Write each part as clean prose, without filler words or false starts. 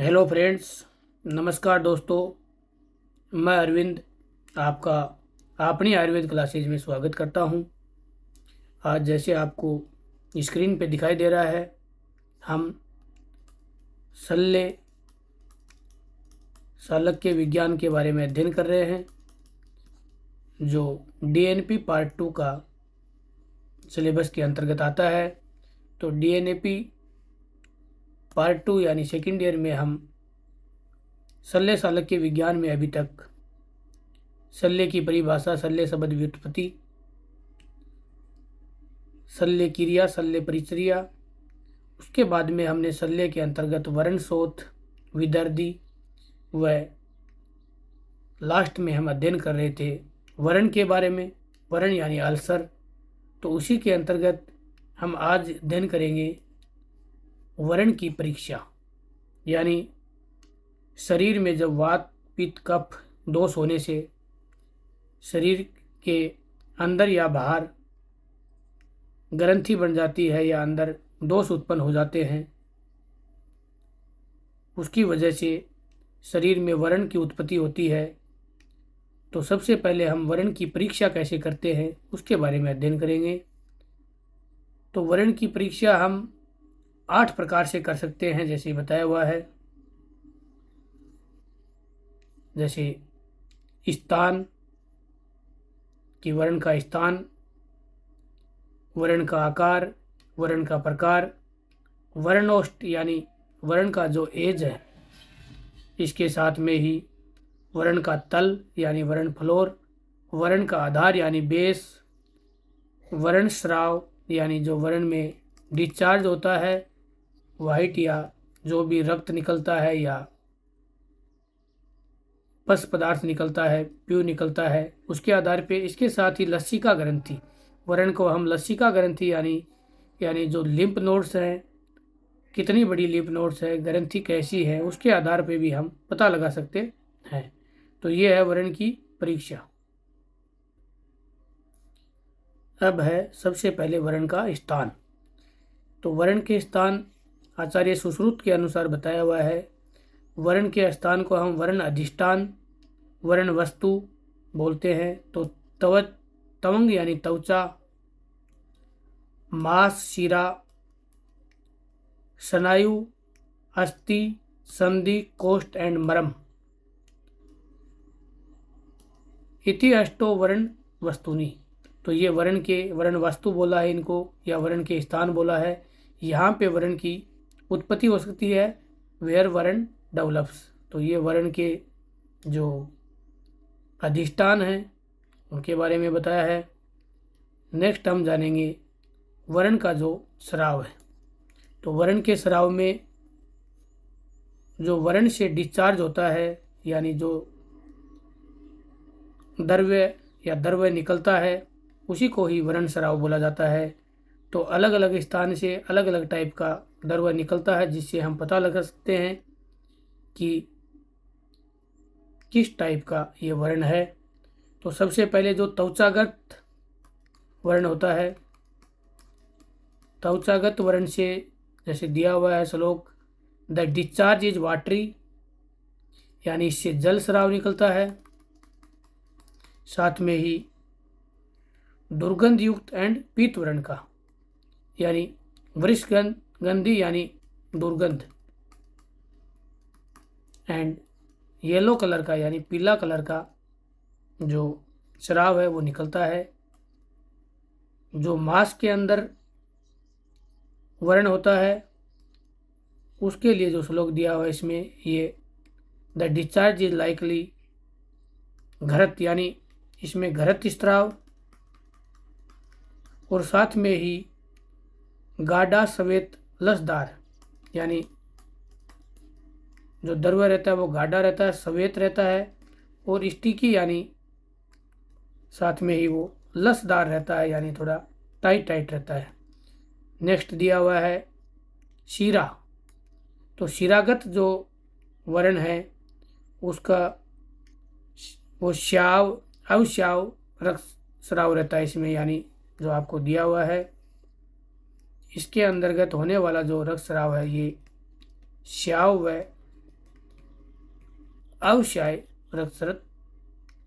Hello friends, नमस्कार दोस्तों। मैं अरविंद आपका अपनी आयुर्वेद क्लासेज में स्वागत करता हूं। आज जैसे आपको स्क्रीन पे दिखाई दे रहा है, हम शल्य शालक्य विज्ञान के बारे में अध्ययन कर रहे हैं, जो डीएनपी पार्ट 2 का सिलेबस के अंतर्गत आता है। तो डीएनएपी पार्ट 2 यानी सेकेंड ईयर में हम शल्य शालक्य विज्ञान में अभी तक शल्य की परिभाषा, शल्य शब्द व्युत्पत्ति, शल्य क्रिया, शल्य परिचर्या, उसके बाद में हमने शल्य के अंतर्गत वर्ण शोथ, विदर्दी व लास्ट में हम अध्ययन कर रहे थे वर्ण के बारे में, वर्ण यानी अल्सर। तो उसी के अंतर्गत हम आज अध्ययन करेंगे वर्ण की परीक्षा, यानी शरीर में जब वात पित्त कफ दोष होने से शरीर के अंदर या बाहर ग्रंथि बन जाती है या अंदर दोष उत्पन्न हो जाते हैं, उसकी वजह से शरीर में व्रण की उत्पत्ति होती है। तो सबसे पहले हम व्रण की परीक्षा कैसे करते हैं उसके बारे में अध्ययन करेंगे। तो व्रण की परीक्षा हम 8 प्रकार से कर सकते हैं, जैसे बताया हुआ है। जैसे स्थान कि वर्ण का स्थान, वर्ण का आकार, वर्ण का प्रकार, वर्णोष्ठ यानी वर्ण का जो एज है, इसके साथ में ही वर्ण का तल यानी वर्ण फ्लोर, वर्ण का आधार यानी बेस, वर्ण स्राव यानी जो वर्ण में डिस्चार्ज होता है, वाइट या जो भी रक्त निकलता है या पस पदार्थ निकलता है, प्यू निकलता है, उसके आधार पे। इसके साथ ही लसिका ग्रंथि, वर्ण को हम लसिका ग्रंथि यानी जो लिम्फ नोड्स हैं, कितनी बड़ी लिम्फ नोड्स है, ग्रंथि कैसी है, उसके आधार पे भी हम पता लगा सकते हैं। तो ये है वर्ण की परीक्षा। अब है सबसे पहले वर्ण का स्थान। तो वर्ण के स्थान आचार्य सुश्रुत के अनुसार बताया हुआ है। वर्ण के स्थान को हम वर्ण अधिष्ठान, वर्ण वस्तु बोलते हैं। तो तवंग यानी त्वचा, मांस, शिरा, स्नायु, अस्थि, संधि, कोष्ठ एंड मरम इति अष्टो वर्ण वस्तुनि। तो ये वर्ण वस्तु बोला है इनको, या वर्ण के स्थान बोला है। यहाँ पे वर्ण की उत्पत्ति हो सकती है, वेयर वर्ण डेवलप्स। तो ये वर्ण के जो अधिष्ठान हैं उनके बारे में बताया है। नेक्स्ट हम जानेंगे वर्ण का जो स्राव है। तो वर्ण के स्राव में जो वर्ण से डिस्चार्ज होता है, यानी जो द्रव्य या द्रव्य निकलता है, उसी को ही वर्ण स्राव बोला जाता है। तो अलग अलग स्थान से अलग अलग टाइप का द्रव्य निकलता है, जिससे हम पता लगा सकते हैं कि किस टाइप का ये वर्ण है। तो सबसे पहले जो त्वचागत वर्ण होता है, त्वचागत वर्ण से जैसे दिया हुआ है श्लोक, द डिस्चार्ज इज वाटरी, यानी इससे जल स्राव निकलता है। साथ में ही दुर्गंध युक्त एंड पीत वर्ण का, यानी वृषगंधी यानी दुर्गंध, एंड येलो कलर का यानी पीला कलर का जो स्राव है वो निकलता है। जो मांस के अंदर वर्ण होता है उसके लिए जो श्लोक दिया हुआ है इसमें, ये द डिस्चार्ज इज लाइकली घरत, यानी इसमें घरत स्राव, और साथ में ही गाढ़ा सफेद लसदार, यानी जो द्रव्य रहता है वो गाढ़ा रहता है, सफेद रहता है, और स्टिकी यानी साथ में ही वो लसदार रहता है, यानी थोड़ा टाइट रहता है। नेक्स्ट दिया हुआ है शीरा। तो शिरागत जो वर्ण है उसका वो श्याव अवश्याव रक्त स्राव रहता है इसमें, यानी जो आपको दिया हुआ है इसके अंतर्गत होने वाला जो रक्त स्राव है ये श्याव व अवशाय रक्तस्राव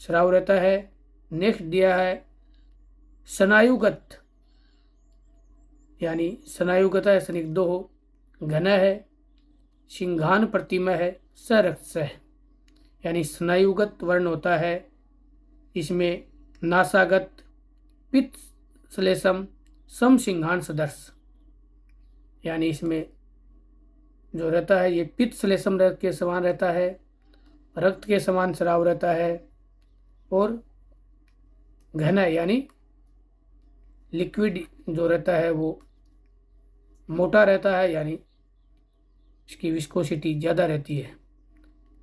स्राव रहता है। नेक्स्ट दिया है स्नायुगत, यानी स्नायुगत है, स्निग्धो हो, घन है, सिंघान प्रतिमा है, सरक्तः, यानी स्नायुगत वर्ण होता है। इसमें नासागत, पित्त श्लेषम, सम सिंघान सदर्श, यानी इसमें जो रहता है ये पित्त श्लेषम रक्त के समान रहता है, रक्त के समान स्राव रहता है, और घन यानी लिक्विड जो रहता है वो मोटा रहता है, यानी इसकी विस्कोसिटी ज़्यादा रहती है।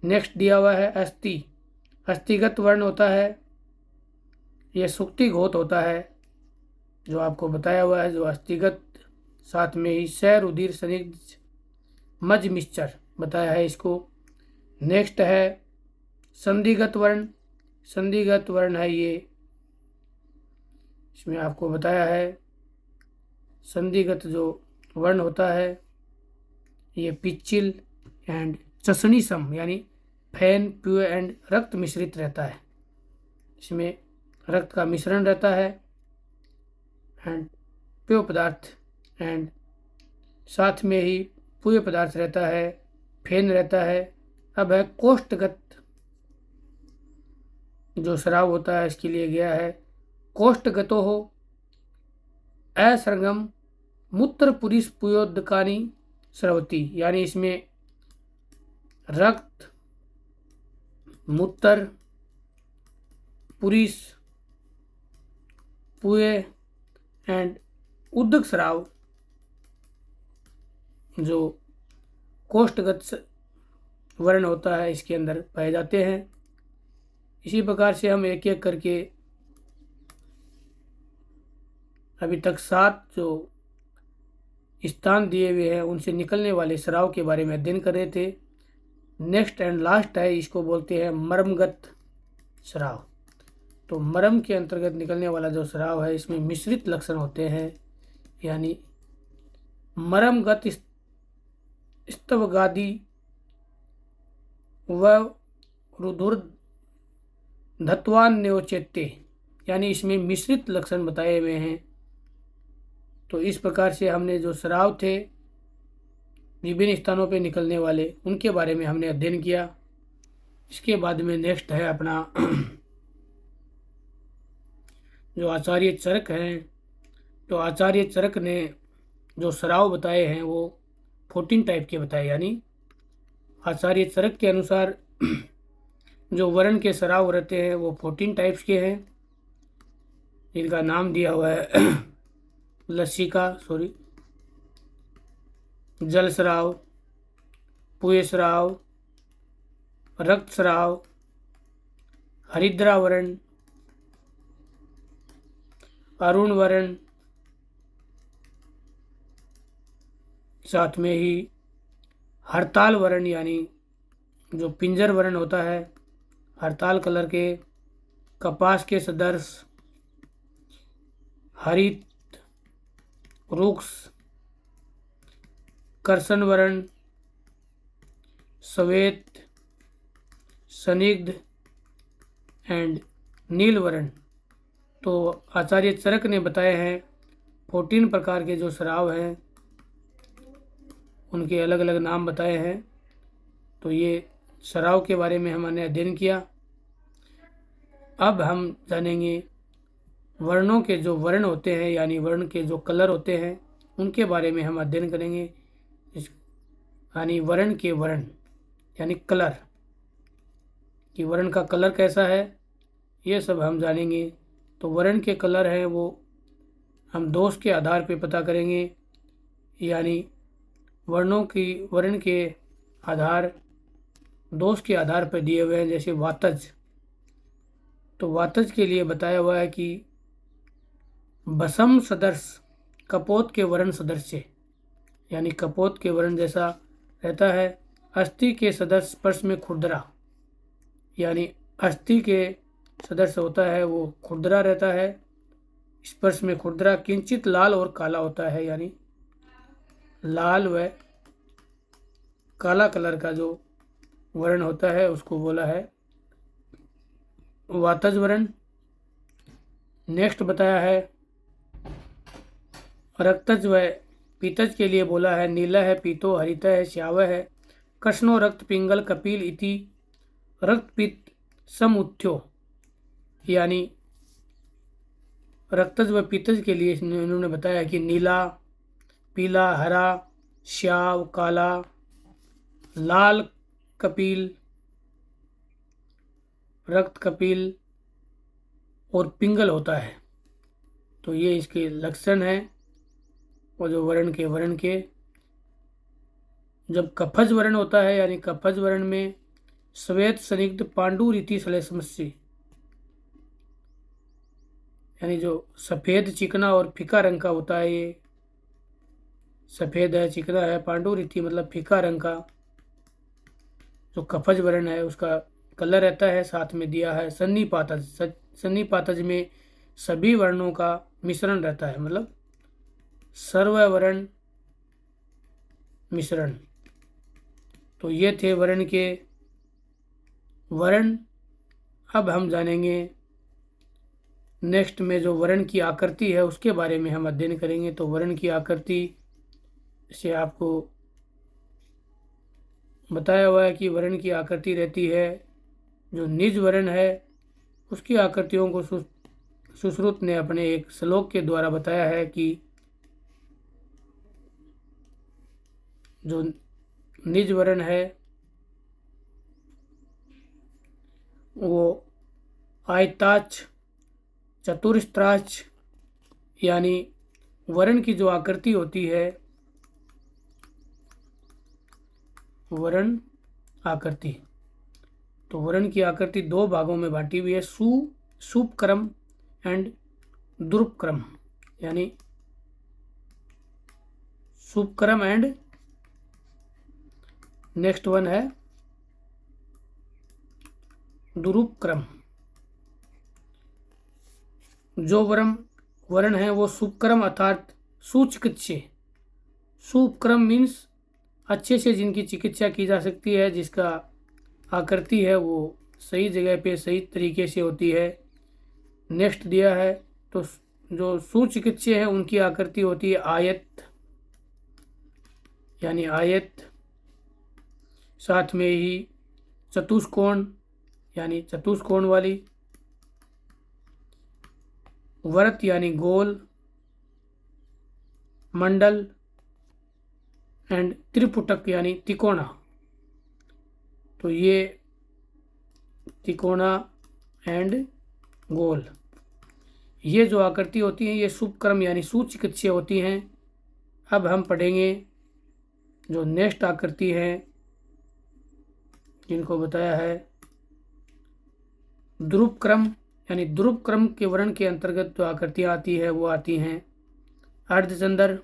नेक्स्ट दिया हुआ है अस्थि, अस्थिगत वर्ण होता है, यह सुक्ति घोत होता है, जो आपको बताया हुआ है, जो अस्थिगत, साथ में ही सैर रुधिर संदिग्ध मज मिक्सचर बताया है इसको। नेक्स्ट है संधिगत वर्ण, संधिगत वर्ण है ये, इसमें आपको बताया है संधिगत जो वर्ण होता है ये पिच्चिल एंड चसनी सम, यानी फैन प्यू एंड रक्त मिश्रित रहता है, इसमें रक्त का मिश्रण रहता है एंड पेय पदार्थ, एंड साथ में ही पेय पदार्थ रहता है, फेन रहता है। अब है कोष्ठगत जो स्राव होता है, इसके लिए गया है कोष्ठगतो हो असंगम मूत्र पुरुष पुयोदकानी स्रवती, यानी इसमें रक्त, मूत्र, पुरुष, पुए एंड उदक स्राव जो कोष्ठगत वर्ण होता है इसके अंदर पाए जाते हैं। इसी प्रकार से हम एक एक करके अभी तक 7 जो स्थान दिए हुए हैं उनसे निकलने वाले स्राव के बारे में अध्ययन कर रहे थे। नेक्स्ट एंड लास्ट है, इसको बोलते हैं मर्मगत स्राव। तो मर्म के अंतर्गत निकलने वाला जो स्राव है इसमें मिश्रित लक्षण होते हैं, यानी मर्मगत स्तवगादी व रुधिर धत्वान्योचेत्ते, यानी इसमें मिश्रित लक्षण बताए हुए हैं। तो इस प्रकार से हमने जो स्राव थे विभिन्न स्थानों पे निकलने वाले उनके बारे में हमने अध्ययन किया। इसके बाद में नेक्स्ट है अपना जो आचार्य चरक हैं, तो आचार्य चरक ने जो स्राव बताए हैं वो 14 टाइप के बताए, यानी आचार्य चरक के अनुसार जो वर्ण के स्राव रहते हैं वो 14 टाइप्स के हैं, जिनका नाम दिया हुआ है लसिका जल स्राव, पुय स्राव, रक्त स्राव, हरिद्रा वर्ण, अरुण वर्ण, साथ में ही हड़ताल वर्ण, यानी जो पिंजर वर्ण होता है हड़ताल कलर के, कपास के सदर्श, हरित, रुक्ष, कर्सन वर्ण, श्वेत, संदिग्ध एंड नील वर्ण। तो आचार्य चरक ने बताए हैं 14 प्रकार के जो स्राव हैं उनके अलग अलग नाम बताए हैं। तो ये स्राव के बारे में हमने अध्ययन किया। अब हम जानेंगे वर्णों के जो वर्ण होते हैं, यानी वर्ण के जो कलर होते हैं उनके बारे में हम अध्ययन करेंगे। यानी वर्ण के वर्ण यानी कलर कि वर्ण का कलर कैसा है ये सब हम जानेंगे। तो वर्ण के कलर हैं वो हम दोष के आधार पे पता करेंगे, यानी वर्ण के आधार दोष के आधार पर दिए हुए हैं। जैसे वातज, तो वातज के लिए बताया हुआ है कि बसम सदर्श कपोत के वर्ण सदृश्य, यानी कपोत के वर्ण जैसा रहता है। अस्थि के सदर्श स्पर्श में खुरदरा, यानी अस्थि के सदर्श होता है वो खुरदरा रहता है, स्पर्श में खुरदरा। किंचित लाल और काला होता है, यानी लाल व काला कलर का जो वर्ण होता है उसको बोला है वातज वर्ण। नेक्स्ट बताया है रक्तज व पीतज के लिए बोला है नीला है, पीतो, हरित है, श्याव है, कृष्णो, रक्त, पिंगल, कपिल इति रक्त पित्त समुत्थ्यो। यानी रक्तज व पीतज के लिए इन्होंने बताया कि नीला, पीला, हरा, श्याव, काला, लाल कपिल, रक्त कपिल और पिंगल होता है। तो ये इसके लक्षण हैं। और जो वर्ण के जब कफज वर्ण होता है यानी कफज वर्ण में श्वेत स्निग्ध पांडु रीति श्लेष्मस्य, यानी जो सफ़ेद चिकना और फीका रंग का होता है, ये सफ़ेद है, चिकना है, पांडु रीति मतलब फीका रंग का जो कफज वर्ण है उसका कलर रहता है। साथ में दिया है सन्निपातज, सन्निपातज में सभी वर्णों का मिश्रण रहता है, मतलब सर्ववर्ण मिश्रण। तो ये थे वर्ण के वर्ण। अब हम जानेंगे नेक्स्ट में जो वर्ण की आकृति है उसके बारे में हम अध्ययन करेंगे। तो वर्ण की आकृति से आपको बताया हुआ है कि वर्ण की आकृति रहती है, जो निज वर्ण है उसकी आकृतियों को सुश्रुत ने अपने एक श्लोक के द्वारा बताया है कि जो निज वर्ण है वो आयताच, चतुरस्त्राच, यानी वर्ण की जो आकृति होती है, वर्ण आकृति, तो वर्ण की आकृति दो भागों में बांटी हुई है, सुपक्रम एंड द्रुपक्रम, यानी सुपक्रम एंड नेक्स्ट वन है दुरुपक्रम। जो वर्ण है वो सुपक्रम अर्थात सुचिकित्सीय, सुपक्रम मीन्स अच्छे से जिनकी चिकित्सा की जा सकती है, जिसका आकृति है वो सही जगह पे सही तरीके से होती है। नेक्स्ट दिया है तो जो सुचिकित्सीय है उनकी आकृति होती है आयत, यानी आयत, साथ में ही चतुष्कोण यानी चतुष्कोण वाली, वृत्त यानी गोल, मंडल एंड त्रिपुटक यानी तिकोना। तो ये तिकोना एंड गोल, ये जो आकृति होती हैं ये शुभक्रम यानी सुचिकित्सीय होती हैं। अब हम पढ़ेंगे जो नेक्स्ट आकृति है जिनको बताया है ध्रुवक्रम, यानी ध्रुवक्रम के वर्ण के अंतर्गत जो आकृतियाँ आती है वो आती हैं अर्धचंद्र,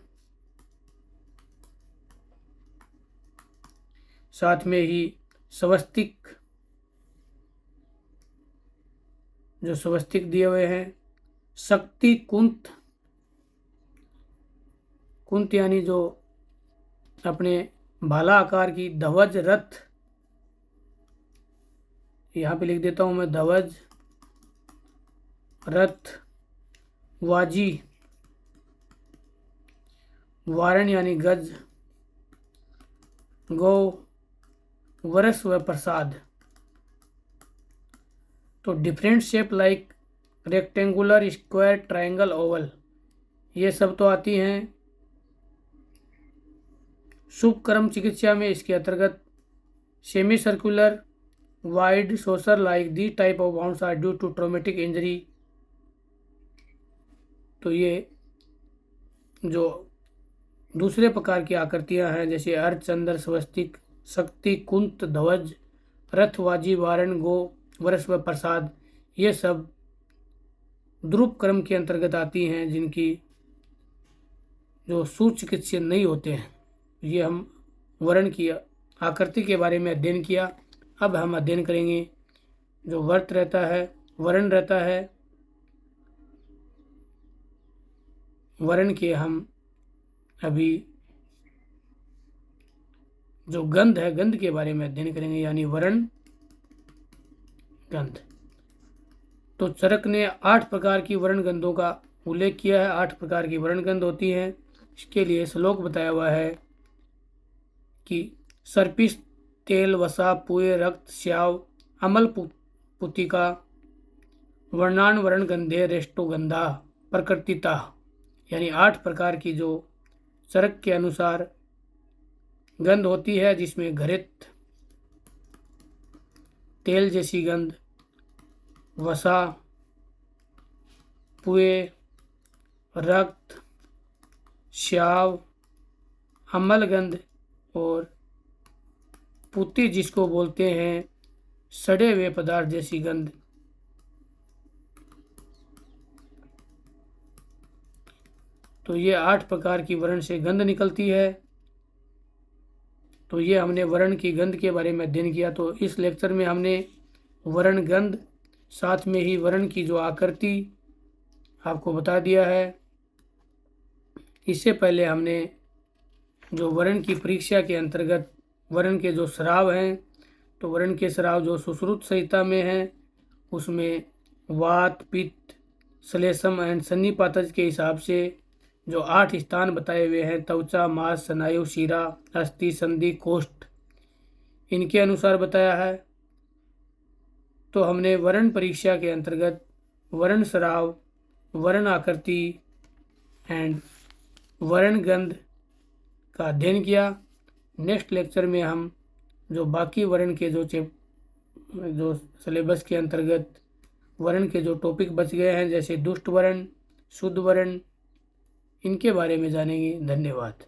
साथ में ही स्वस्तिक, जो स्वस्तिक दिए हुए हैं, शक्ति कुंत, कुंत यानी जो अपने भाला आकार की, ध्वज रथ, यहाँ पे लिख देता हूँ मैं, ध्वज रथ, वाजी, वारण यानी गज, गौ, वरस व प्रसाद। तो different shape like rectangular, square, triangle, Oval, ये सब तो आती हैं शुभक्रम चिकित्सा में। इसके अंतर्गत semi circular, wide, saucer like the type of bounds are due to traumatic injury. तो ये जो दूसरे प्रकार की आकृतियां हैं जैसे अर्धचंद्र, स्वस्तिक, शक्ति, कुंत, ध्वज, रथ, वाजी, वारण, गो, वरस व प्रसाद, ये सब ध्रुव क्रम के अंतर्गत आती हैं जिनकी जो सुचिकित्सीय नहीं होते हैं। ये हम वर्ण की आकृति के बारे में अध्ययन किया। अब हम अध्ययन करेंगे जो वर्त रहता है, वर्ण रहता है, वर्ण के हम अभी जो गंध है, गंध के बारे में अध्ययन करेंगे, यानी वर्ण गंध। तो चरक ने 8 प्रकार की वर्ण गंधों का उल्लेख किया है। 8 प्रकार की वर्ण गंध होती हैं। इसके लिए श्लोक बताया हुआ है कि सर्पिस, तेल, वसा, पुए, रक्त, स्याव, अमल, पुतिका, वर्णान वर्ण गंधे रेष्टो गंधा प्रकृतिता, यानी 8 प्रकार की जो चरक के अनुसार गंध होती है, जिसमें घृत, तेल जैसी गंध, वसा, पुए, रक्त, स्याव, अम्ल गंध और पुती जिसको बोलते हैं सड़े हुए पदार्थ जैसी गंध। तो ये 8 प्रकार की वर्ण से गंध निकलती है। तो ये हमने वर्ण की गंध के बारे में अध्ययन किया। तो इस लेक्चर में हमने वर्ण गंध, साथ में ही वर्ण की जो आकृति आपको बता दिया है। इससे पहले हमने जो वर्ण की परीक्षा के अंतर्गत वर्ण के जो स्राव हैं, तो वर्ण के स्राव जो सुश्रुत संहिता में हैं, उसमें वात, पित्त, श्लेष्म एंड सन्निपातज के हिसाब से जो 8 स्थान बताए हुए हैं, त्वचा, मांस, स्नायु, शिरा, अस्थि, संधि, कोष्ठ, इनके अनुसार बताया है। तो हमने वर्ण परीक्षा के अंतर्गत वर्ण स्राव, वर्ण आकृति एंड वर्ण गंध का अध्ययन किया। नेक्स्ट लेक्चर में हम जो बाकी वर्ण के जो सिलेबस के अंतर्गत वर्ण के जो टॉपिक बच गए हैं, जैसे दुष्ट वर्ण, शुद्ध वर्ण, इनके बारे में जानेंगे। धन्यवाद।